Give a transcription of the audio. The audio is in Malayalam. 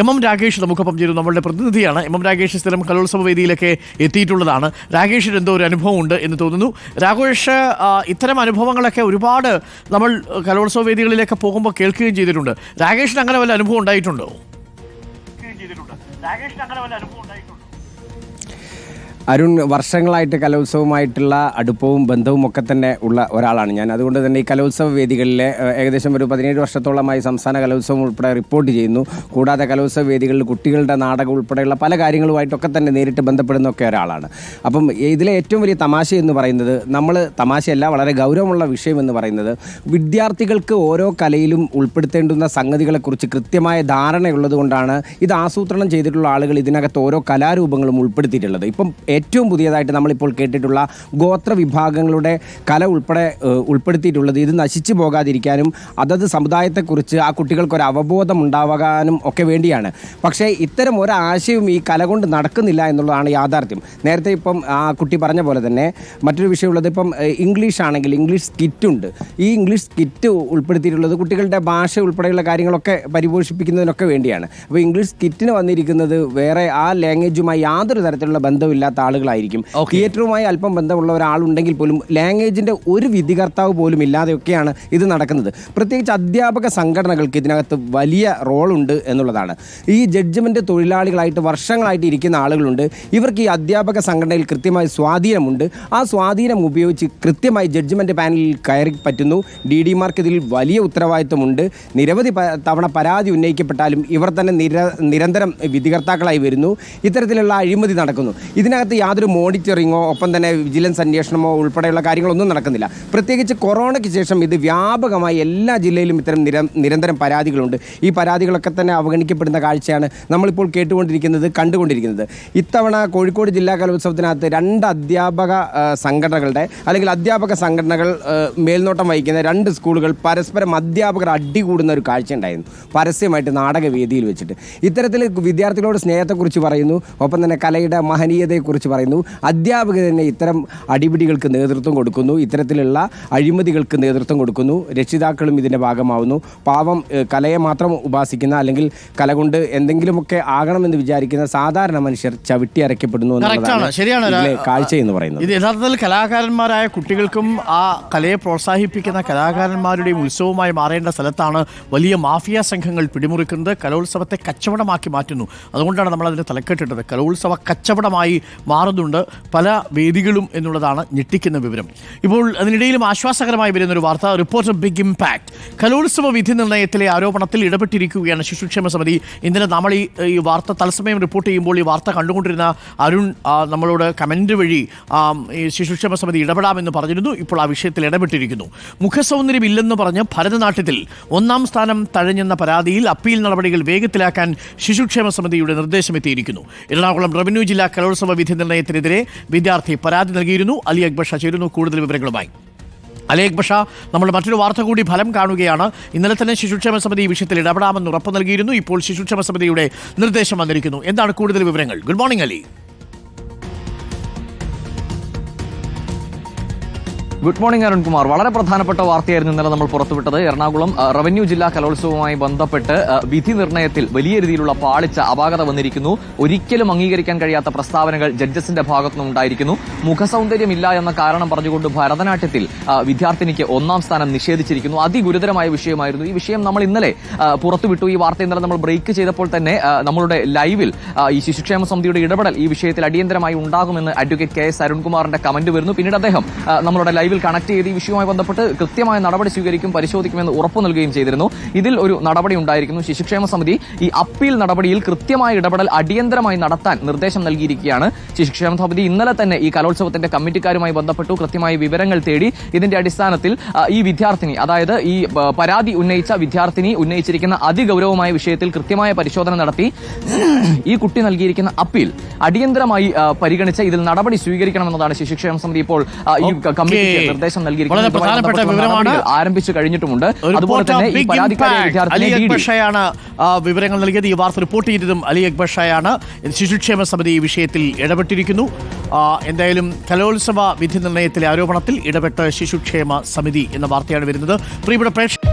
എം രാകേഷ് നമുക്കൊപ്പം ചേരും. നമ്മളുടെ പ്രതിനിധിയാണ്. എം രാകേഷ് സ്ഥിരം കലോത്സവ വേദിയിലൊക്കെ എത്തിയിട്ടുള്ളതാണ്. രാകേഷിന് എന്തോ ഒരു അനുഭവം ഉണ്ട് എന്ന് തോന്നുന്നു. രാകേഷ്, ഇത്തരം അനുഭവങ്ങളൊക്കെ ഒരുപാട് നമ്മൾ കലോത്സവ വേദികളിലേക്ക് പോകുമ്പോൾ കേൾക്കുകയും ചെയ്തിട്ടുണ്ട്. രാകേഷിന് അങ്ങനെ വല്ല അനുഭവം ഉണ്ടായിട്ടുണ്ടോ? അരുൺ, വർഷങ്ങളായിട്ട് കലോത്സവമായിട്ടുള്ള അടുപ്പവും ബന്ധവും ഒക്കെ തന്നെ ഉള്ള ഒരാളാണ് ഞാൻ. അതുകൊണ്ട് തന്നെ ഈ കലോത്സവ വേദികളിലെ ഏകദേശം ഒരു 17 വർഷത്തോളമായി സംസ്ഥാന കലോത്സവം ഉൾപ്പെടെ റിപ്പോർട്ട് ചെയ്യുന്നു. കൂടാതെ കലോത്സവ വേദികളിൽ കുട്ടികളുടെ നാടകം ഉൾപ്പെടെയുള്ള പല കാര്യങ്ങളുമായിട്ടൊക്കെ തന്നെ നേരിട്ട് ബന്ധപ്പെടുന്നൊക്കെ ഒരാളാണ്. അപ്പം ഇതിലെ ഏറ്റവും വലിയ തമാശ എന്ന് പറയുന്നത്, നമ്മൾ തമാശയല്ല, വളരെ ഗൗരവമുള്ള വിഷയം എന്ന് പറയുന്നത്, വിദ്യാർത്ഥികൾക്ക് ഓരോ കലയിലും ഉൾപ്പെടുത്തേണ്ടുന്ന സംഗതികളെക്കുറിച്ച് കൃത്യമായ ധാരണയുള്ളത് കൊണ്ടാണ് ഇത് ആസൂത്രണം ചെയ്തിട്ടുള്ള ആളുകൾ ഇതിനകത്ത് ഓരോ കലാരൂപങ്ങളും ഉൾപ്പെടുത്തിയിട്ടുള്ളത്. ഇപ്പം ഏറ്റവും പുതിയതായിട്ട് നമ്മളിപ്പോൾ കേട്ടിട്ടുള്ള ഗോത്ര വിഭാഗങ്ങളുടെ കല ഉൾപ്പെടുത്തിയിട്ടുള്ളത് ഇത് നശിച്ചു പോകാതിരിക്കാനും അതത് സമുദായത്തെക്കുറിച്ച് ആ കുട്ടികൾക്കൊരു അവബോധം ഉണ്ടാകാനും ഒക്കെ വേണ്ടിയാണ്. പക്ഷേ ഇത്തരം ഒരാശയവും ഈ കല കൊണ്ട് നടക്കുന്നില്ല എന്നുള്ളതാണ് യാഥാർത്ഥ്യം. നേരത്തെ ഇപ്പം ആ കുട്ടി പറഞ്ഞ പോലെ തന്നെ മറ്റൊരു വിഷയമുള്ളത്, ഇപ്പം ഇംഗ്ലീഷ് ആണെങ്കിൽ ഇംഗ്ലീഷ് സ്കിറ്റുണ്ട്. ഈ ഇംഗ്ലീഷ് സ്കിറ്റ് ഉൾപ്പെടുത്തിയിട്ടുള്ളത് കുട്ടികളുടെ ഭാഷ ഉൾപ്പെടെയുള്ള കാര്യങ്ങളൊക്കെ പരിപോഷിപ്പിക്കുന്നതിനൊക്കെ വേണ്ടിയാണ്. അപ്പോൾ ഇംഗ്ലീഷ് സ്കിറ്റിന് വന്നിരിക്കുന്നത് വേറെ ആ ലാംഗ്വേജുമായി യാതൊരു തരത്തിലുള്ള ബന്ധമില്ലാത്ത ആളുകളായിരിക്കും. തിയേറ്ററുമായി അല്പം ബന്ധമുള്ള ഒരാളുണ്ടെങ്കിൽ പോലും ലാംഗ്വേജിൻ്റെ ഒരു വിധികർത്താവ് പോലും ഇല്ലാതെയൊക്കെയാണ് ഇത് നടക്കുന്നത്. പ്രത്യേകിച്ച് അധ്യാപക സംഘടനകൾക്ക് ഇതിനകത്ത് വലിയ റോളുണ്ട് എന്നുള്ളതാണ്. ഈ ജഡ്ജ്മെൻറ്റ് തൊഴിലാളികളായിട്ട് വർഷങ്ങളായിട്ട് ഇരിക്കുന്ന ആളുകളുണ്ട്. ഇവർക്ക് ഈ അധ്യാപക സംഘടനയിൽ കൃത്യമായ സ്വാധീനമുണ്ട്. ആ സ്വാധീനം ഉപയോഗിച്ച് കൃത്യമായി ജഡ്ജ്മെൻറ്റ് പാനലിൽ കയറി പറ്റുന്നു. DD-മാർക്ക് ഇതിൽ വലിയ ഉത്തരവാദിത്വമുണ്ട്. നിരവധി തവണ പരാതി ഉന്നയിക്കപ്പെട്ടാലും ഇവർ തന്നെ നിരന്തരം വിധികർത്താക്കളായി വരുന്നു. ഇത്തരത്തിലുള്ള അഴിമതി നടക്കുന്നു. ഇതിനകത്ത് യാതൊരു മോണിറ്ററിങ്ങോ ഒപ്പം തന്നെ വിജിലൻസ് അന്വേഷണമോ ഉൾപ്പെടെയുള്ള കാര്യങ്ങളൊന്നും നടക്കുന്നില്ല. പ്രത്യേകിച്ച് കൊറോണയ്ക്ക് ശേഷം ഇത് വ്യാപകമായി എല്ലാ ജില്ലയിലും ഇത്തരം നിരന്തരം പരാതികളുണ്ട്. ഈ പരാതികളൊക്കെ തന്നെ അവഗണിക്കപ്പെടുന്ന കാഴ്ചയാണ് നമ്മളിപ്പോൾ കണ്ടുകൊണ്ടിരിക്കുന്നത്. ഇത്തവണ കോഴിക്കോട് ജില്ലാ കലോത്സവത്തിനകത്ത് 2 അധ്യാപക സംഘടനകൾ മേൽനോട്ടം വഹിക്കുന്ന 2 സ്കൂളുകൾ പരസ്പരം അധ്യാപകർ അടികൂടുന്ന ഒരു കാഴ്ച ഉണ്ടായിരുന്നു, പരസ്യമായിട്ട് നാടകവേദിയിൽ വെച്ചിട്ട്. ഇത്തരത്തിൽ വിദ്യാർത്ഥികളോട് സ്നേഹത്തെക്കുറിച്ച് പറയുന്നു, ഒപ്പം തന്നെ കലയുടെ മഹനീയതയെക്കുറിച്ച് പറയുന്നു. അധ്യാപകർ തന്നെ ഇത്തരം അടിപിടികൾക്ക് നേതൃത്വം കൊടുക്കുന്നു, ഇത്തരത്തിലുള്ള അഴിമതികൾക്ക് നേതൃത്വം കൊടുക്കുന്നു. രക്ഷിതാക്കളും ഇതിൻ്റെ ഭാഗമാവുന്നു. പാവം കലയെ മാത്രം ഉപാസിക്കുന്ന, അല്ലെങ്കിൽ കല കൊണ്ട് എന്തെങ്കിലുമൊക്കെ ആകണമെന്ന് വിചാരിക്കുന്ന സാധാരണ മനുഷ്യർ ചവിട്ടി അരയ്ക്കപ്പെടുന്നു എന്നുള്ളതാണ് കാഴ്ച എന്ന് പറയുന്നത്. ഇത് യഥാർത്ഥത്തിൽ കലാകാരന്മാരായ കുട്ടികൾക്കും ആ കലയെ പ്രോത്സാഹിപ്പിക്കുന്ന കലാകാരന്മാരുടെയും ഉത്സവമായി മാറേണ്ട സ്ഥലത്താണ് വലിയ മാഫിയ സംഘങ്ങൾ പിടിമുറുക്കുന്നത്, കലോത്സവത്തെ കച്ചവടമാക്കി മാറ്റുന്നു. അതുകൊണ്ടാണ് നമ്മൾ അതിന് തലക്കെട്ടിട്ടത്. കലോത്സവ കച്ചവടമായി മാറുന്നുണ്ട് പല വേദികളും എന്നുള്ളതാണ് ഞെട്ടിക്കുന്ന വിവരം. ഇപ്പോൾ അതിനിടയിലും ആശ്വാസകരമായി വരുന്നൊരു വാർത്ത. Reporter big impact. കലോത്സവ വിധി നിർണ്ണയത്തിലെ ആരോപണത്തിൽ ഇടപെട്ടിരിക്കുകയാണ് ശിശുക്ഷേമ സമിതി. ഇന്നലെ നമ്മൾ ഈ വാർത്ത തത്സമയം റിപ്പോർട്ട് ചെയ്യുമ്പോൾ ഈ വാർത്ത കണ്ടുകൊണ്ടിരുന്ന അരുൺ നമ്മളോട് കമൻറ്റ് വഴി ഈ ശിശുക്ഷേമ സമിതി ഇടപെടാമെന്ന് പറഞ്ഞിരുന്നു. ഇപ്പോൾ ആ വിഷയത്തിൽ ഇടപെട്ടിരിക്കുന്നു. മുഖസൗന്ദര്യം ഇല്ലെന്ന് പറഞ്ഞ് ഭരതനാട്യത്തിൽ 1-ാം സ്ഥാനം തഴഞ്ഞെന്ന പരാതിയിൽ അപ്പീൽ നടപടികൾ വേഗത്തിലാക്കാൻ ശിശുക്ഷേമ സമിതിയുടെ നിർദ്ദേശമെത്തിയിരിക്കുന്നു. എറണാകുളം റവന്യൂ ജില്ലാ കലോത്സവ വിധി നിർണ്ണയത്തിനെതിരെ വിദ്യാർത്ഥി പരാതി നൽകിയിരുന്നു. അലി അക്ബർ ഷാ ചേരുന്നു കൂടുതൽ വിവരങ്ങളുമായി. അലി അക്ബർ ഷാ, നമ്മൾ മറ്റൊരു വാർത്ത കൂടി ഫലം കാണുകയാണ്. ഇന്നലെ തന്നെ ശിശുക്ഷേമ സമിതി ഈ വിഷയത്തിൽ ഇടപെടാമെന്ന് ഉറപ്പ് നൽകിയിരുന്നു. ഇപ്പോൾ ശിശുക്ഷേമ സമിതിയുടെ നിർദ്ദേശം വന്നിരിക്കുന്നു. എന്താണ് കൂടുതൽ വിവരങ്ങൾ? Good morning Ali. Good morning Arunkumar. വളരെ പ്രധാനപ്പെട്ട വാർത്തയായിരുന്നു ഇന്നലെ നമ്മൾ പുറത്തുവിട്ടത്. എറണാകുളം റവന്യൂ ജില്ലാ കലോത്സവവുമായി ബന്ധപ്പെട്ട് വിധി നിർണ്ണയത്തിൽ വലിയ രീതിയിലുള്ള പാളിച്ച, അപാകത വന്നിരിക്കുന്നു. ഒരിക്കലും അംഗീകരിക്കാൻ കഴിയാത്ത പ്രസ്താവനകൾ ജഡ്ജസിന്റെ ഭാഗത്തുനിന്നും ഉണ്ടായിരിക്കുന്നു. മുഖസൗന്ദര്യമില്ല എന്ന കാരണം പറഞ്ഞുകൊണ്ട് ഭരതനാട്യത്തിൽ വിദ്യാർത്ഥിനിക്ക് 1-ാം സ്ഥാനം നിഷേധിച്ചിരിക്കുന്നു. അതിഗുരുതരമായ വിഷയമായിരുന്നു. ഈ വിഷയം നമ്മൾ ഇന്നലെ പുറത്തുവിട്ടു. ഈ വാർത്ത ഇന്നലെ നമ്മൾ ബ്രേക്ക് ചെയ്തപ്പോൾ തന്നെ നമ്മളുടെ ലൈവിൽ ഈ ശിശുക്ഷേമ സമിതിയുടെ ഇടപെടൽ ഈ വിഷയത്തിൽ അടിയന്തരമായി ഉണ്ടാകുമെന്ന് അഡ്വക്കേറ്റ് KS അരുൺകുമാറിന്റെ കമന്റ് വരുന്നു. പിന്നീട് അദ്ദേഹം നമ്മളുടെ ലൈവിൽ കണക്ട് ചെയ്ത് ഈ വിഷയവുമായി ബന്ധപ്പെട്ട് കൃത്യമായ നടപടി സ്വീകരിക്കും, പരിശോധിക്കുമെന്ന് ഉറപ്പു നൽകുകയും ചെയ്തിരുന്നു. ഇതിൽ ഒരു നടപടി ഉണ്ടായിരിക്കുന്നു. ശിശുക്ഷേമ സമിതി ഈ അപ്പീൽ നടപടിയിൽ കൃത്യമായ ഇടപെടൽ അടിയന്തരമായി നടത്താൻ നിർദ്ദേശം നൽകിയിരിക്കുകയാണ്. ശിശുക്ഷേമ സമിതി ഇന്നലെ തന്നെ ഈ കലോത്സവത്തിന്റെ കമ്മിറ്റിക്കാരുമായി ബന്ധപ്പെട്ടു, കൃത്യമായി വിവരങ്ങൾ തേടി. ഇതിന്റെ അടിസ്ഥാനത്തിൽ ഈ വിദ്യാർത്ഥിനി, അതായത് ഈ പരാതി ഉന്നയിച്ച വിദ്യാർത്ഥിനി ഉന്നയിച്ചിരിക്കുന്ന അതിഗൌരവമായ വിഷയത്തിൽ കൃത്യമായ പരിശോധന നടത്തി ഈ കുട്ടി നൽകിയിരിക്കുന്ന അപ്പീൽ അടിയന്തരമായി പരിഗണിച്ച് ഇതിൽ നടപടി സ്വീകരിക്കണമെന്നതാണ് ശിശുക്ഷേമ സമിതി ഇപ്പോൾ ഈ കമ്മിറ്റിക്ക് നിർദ്ദേശം നൽകിയിരിക്കുന്നത്. ആരംഭിച്ചു കഴിഞ്ഞിട്ടുമുണ്ട്. അതുപോലെ തന്നെ ഈ പരാതിക്കാരിയായ വിദ്യാർത്ഥിനി വിവരങ്ങൾ നൽകിയത്. ഈ വാർത്ത റിപ്പോർട്ട് ചെയ്തതും അലി അക്ബർ ഷായാണ്. ശിശുക്ഷേമ സമിതി ഈ വിഷയത്തിൽ ഇടപെട്ടിരിക്കുന്നു. എന്തായാലും കലോത്സവ വിധി നിർണ്ണയത്തിലെ ആരോപണത്തിൽ ഇടപെട്ട ശിശുക്ഷേമ സമിതി എന്ന വാർത്തയാണ് വരുന്നത്. പ്രിയപ്പെട്ട പ്രേക്ഷകർ,